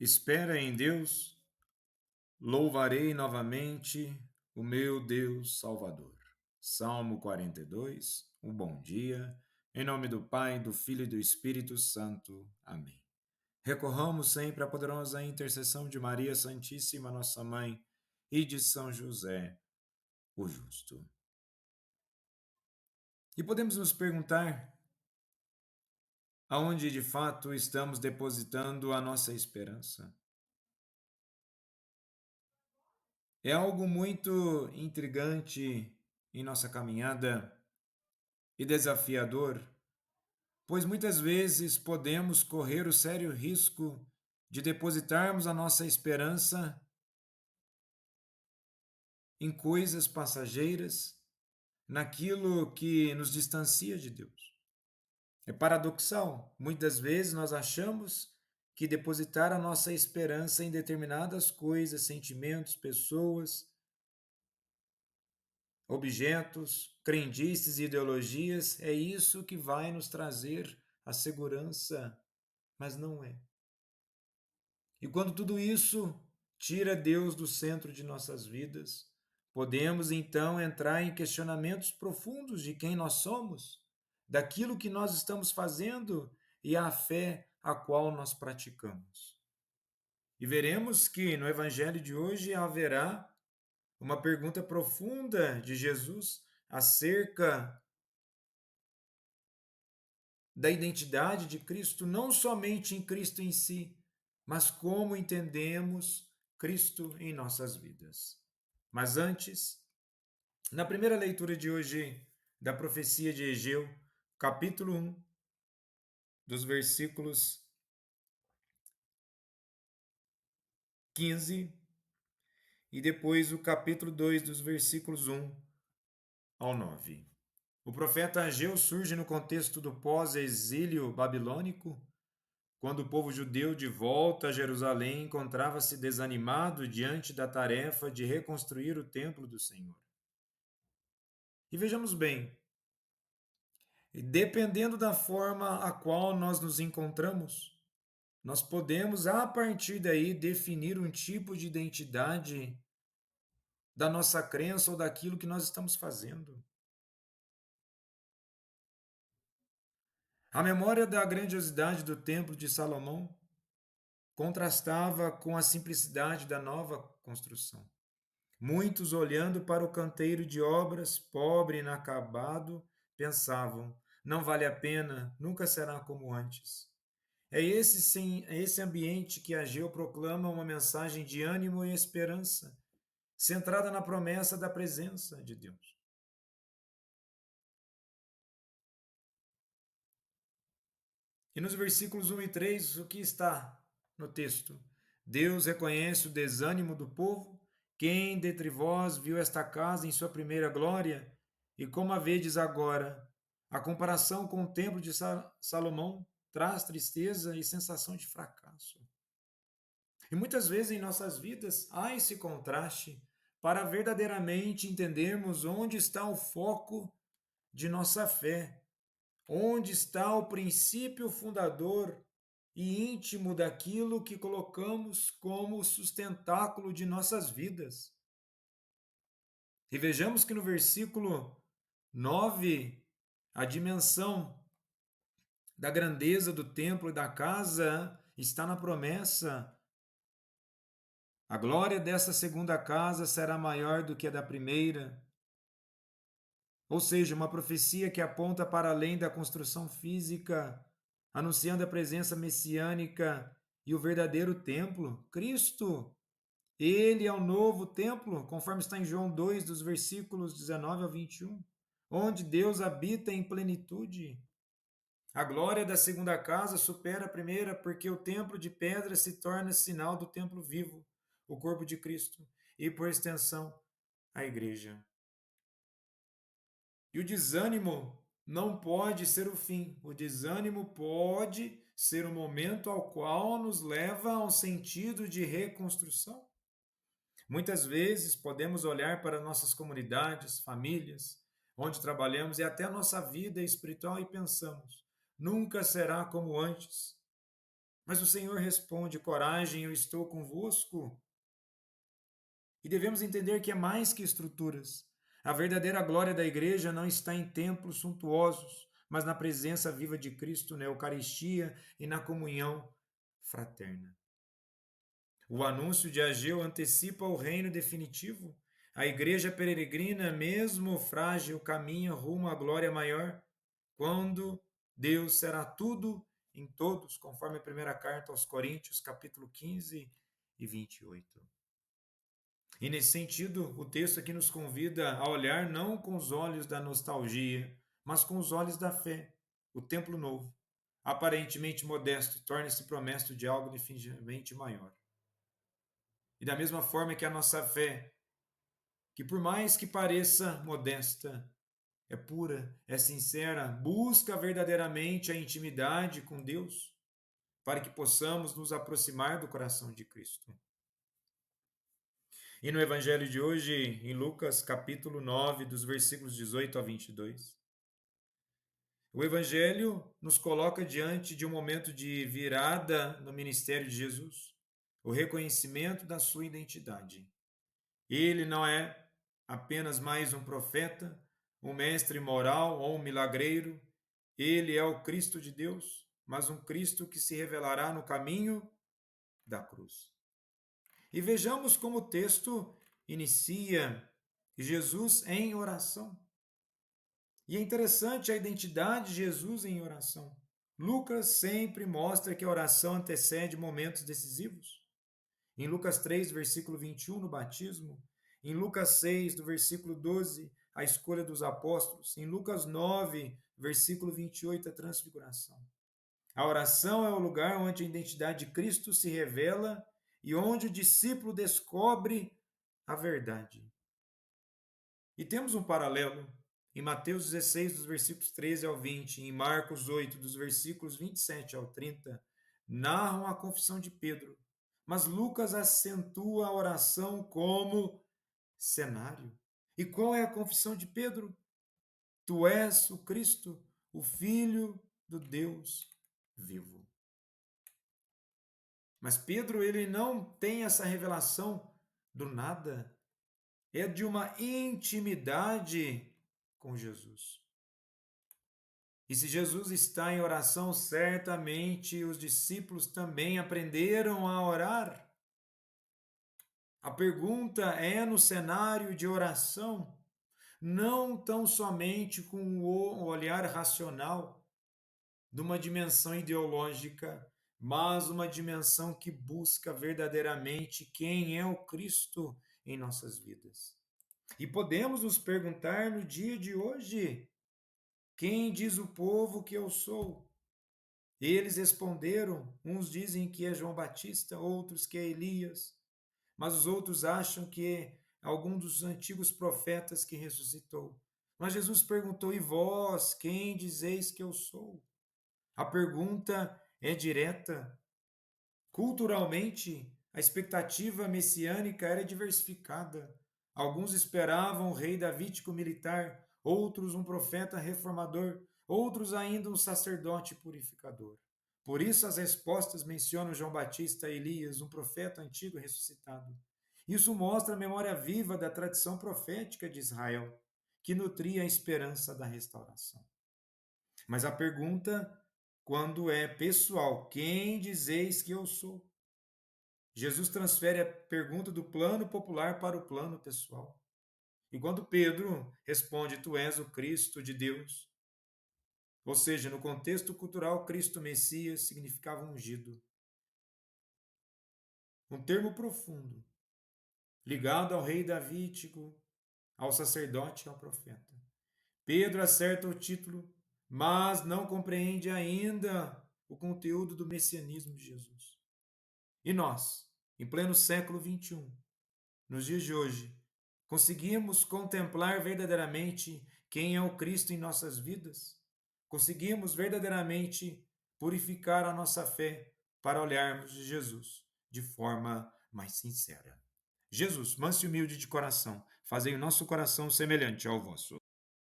Espera em Deus, louvarei novamente o meu Deus Salvador. Salmo 42, um bom dia. Em nome do Pai, do Filho e do Espírito Santo. Amém. Recorramos sempre à poderosa intercessão de Maria Santíssima, nossa Mãe, e de São José, o Justo. E podemos nos perguntar aonde de fato estamos depositando a nossa esperança. É algo muito intrigante em nossa caminhada e desafiador, pois muitas vezes podemos correr o sério risco de depositarmos a nossa esperança em coisas passageiras, naquilo que nos distancia de Deus. É paradoxal, muitas vezes nós achamos que depositar a nossa esperança em determinadas coisas, sentimentos, pessoas, objetos, crendices e ideologias, é isso que vai nos trazer a segurança, mas não é. E quando tudo isso tira Deus do centro de nossas vidas, podemos então entrar em questionamentos profundos de quem nós somos, daquilo que nós estamos fazendo e a fé a qual nós praticamos. E veremos que no Evangelho de hoje haverá uma pergunta profunda de Jesus acerca da identidade de Cristo, não somente em Cristo em si, mas como entendemos Cristo em nossas vidas. Mas antes, na primeira leitura de hoje da profecia de Egeu, capítulo 1, dos versículos 15, e depois o capítulo 2, dos versículos 1 ao 9. O profeta Ageu surge no contexto do pós-exílio babilônico, quando o povo judeu de volta a Jerusalém encontrava-se desanimado diante da tarefa de reconstruir o templo do Senhor. E vejamos bem, dependendo da forma a qual nós nos encontramos, nós podemos, a partir daí, definir um tipo de identidade da nossa crença ou daquilo que nós estamos fazendo. A memória da grandiosidade do Templo de Salomão contrastava com a simplicidade da nova construção. Muitos, olhando para o canteiro de obras, pobre e inacabado, pensavam: não vale a pena, nunca será como antes. É esse, sim, é esse ambiente que Ageu proclama uma mensagem de ânimo e esperança, centrada na promessa da presença de Deus. E nos versículos 1 e 3, o que está no texto? Deus reconhece o desânimo do povo. Quem dentre vós viu esta casa em sua primeira glória? E como a vedes agora? A comparação com o templo de Salomão traz tristeza e sensação de fracasso. E muitas vezes em nossas vidas há esse contraste para verdadeiramente entendermos onde está o foco de nossa fé, onde está o princípio fundador e íntimo daquilo que colocamos como sustentáculo de nossas vidas. E vejamos que no versículo 9, a dimensão da grandeza do templo e da casa está na promessa. A glória dessa segunda casa será maior do que a da primeira. Ou seja, uma profecia que aponta para além da construção física, anunciando a presença messiânica e o verdadeiro templo, Cristo. Ele é o novo templo, conforme está em João 2, dos versículos 19 ao 21, onde Deus habita em plenitude. A glória da segunda casa supera a primeira, porque o templo de pedra se torna sinal do templo vivo, o corpo de Cristo, e por extensão, a igreja. E o desânimo não pode ser o fim. O desânimo pode ser o momento ao qual nos leva a um sentido de reconstrução. Muitas vezes podemos olhar para nossas comunidades, famílias, onde trabalhamos e até a nossa vida espiritual e pensamos: nunca será como antes. Mas o Senhor responde: coragem, eu estou convosco. E devemos entender que é mais que estruturas. A verdadeira glória da igreja não está em templos suntuosos, mas na presença viva de Cristo, na Eucaristia e na comunhão fraterna. O anúncio de Ageu antecipa o reino definitivo. A igreja peregrina, mesmo frágil, caminha rumo à glória maior, quando Deus será tudo em todos, conforme a primeira carta aos Coríntios, capítulo 15 e 28. E nesse sentido, o texto aqui nos convida a olhar não com os olhos da nostalgia, mas com os olhos da fé. O templo novo, aparentemente modesto, torna-se promessa de algo definitivamente maior. E da mesma forma que a nossa fé, que por mais que pareça modesta, é pura, é sincera, busca verdadeiramente a intimidade com Deus, para que possamos nos aproximar do coração de Cristo. E no Evangelho de hoje, em Lucas, capítulo 9, dos versículos 18 a 22, o Evangelho nos coloca diante de um momento de virada no ministério de Jesus, o reconhecimento da sua identidade. Ele não é apenas mais um profeta, um mestre moral ou um milagreiro. Ele é o Cristo de Deus, mas um Cristo que se revelará no caminho da cruz. E vejamos como o texto inicia Jesus em oração. E é interessante a identidade de Jesus em oração. Lucas sempre mostra que a oração antecede momentos decisivos. Em Lucas 3, versículo 21, no batismo. Em Lucas 6, do versículo 12, a escolha dos apóstolos. Em Lucas 9, versículo 28, a transfiguração. A oração é o lugar onde a identidade de Cristo se revela e onde o discípulo descobre a verdade. E temos um paralelo em Mateus 16, dos versículos 13 ao 20, e em Marcos 8, dos versículos 27 ao 30, narram a confissão de Pedro. Mas Lucas acentua a oração como cenário. E qual é a confissão de Pedro? Tu és o Cristo, o Filho do Deus vivo. Mas Pedro, ele não tem essa revelação do nada. É de uma intimidade com Jesus. E se Jesus está em oração, certamente os discípulos também aprenderam a orar. A pergunta é no cenário de oração, não tão somente com o olhar racional de uma dimensão ideológica, mas uma dimensão que busca verdadeiramente quem é o Cristo em nossas vidas. E podemos nos perguntar no dia de hoje: quem diz o povo que eu sou? Eles responderam: uns dizem que é João Batista, outros que é Elias, mas os outros acham que é algum dos antigos profetas que ressuscitou. Mas Jesus perguntou: e vós, quem dizeis que eu sou? A pergunta é direta. Culturalmente, a expectativa messiânica era diversificada. Alguns esperavam o rei davídico militar, outros um profeta reformador, outros ainda um sacerdote purificador. Por isso as respostas mencionam João Batista, Elias, um profeta antigo ressuscitado. Isso mostra a memória viva da tradição profética de Israel, que nutria a esperança da restauração. Mas a pergunta, quando é pessoal, quem dizeis que eu sou? Jesus transfere a pergunta do plano popular para o plano pessoal. E quando Pedro responde: tu és o Cristo de Deus, ou seja, no contexto cultural, Cristo Messias significava ungido. Um termo profundo, ligado ao rei davídico, ao sacerdote e ao profeta. Pedro acerta o título, mas não compreende ainda o conteúdo do messianismo de Jesus. E nós, em pleno século XXI, nos dias de hoje, conseguimos contemplar verdadeiramente quem é o Cristo em nossas vidas? Conseguimos verdadeiramente purificar a nossa fé para olharmos de Jesus de forma mais sincera. Jesus, manso e humilde de coração, fazei o nosso coração semelhante ao vosso.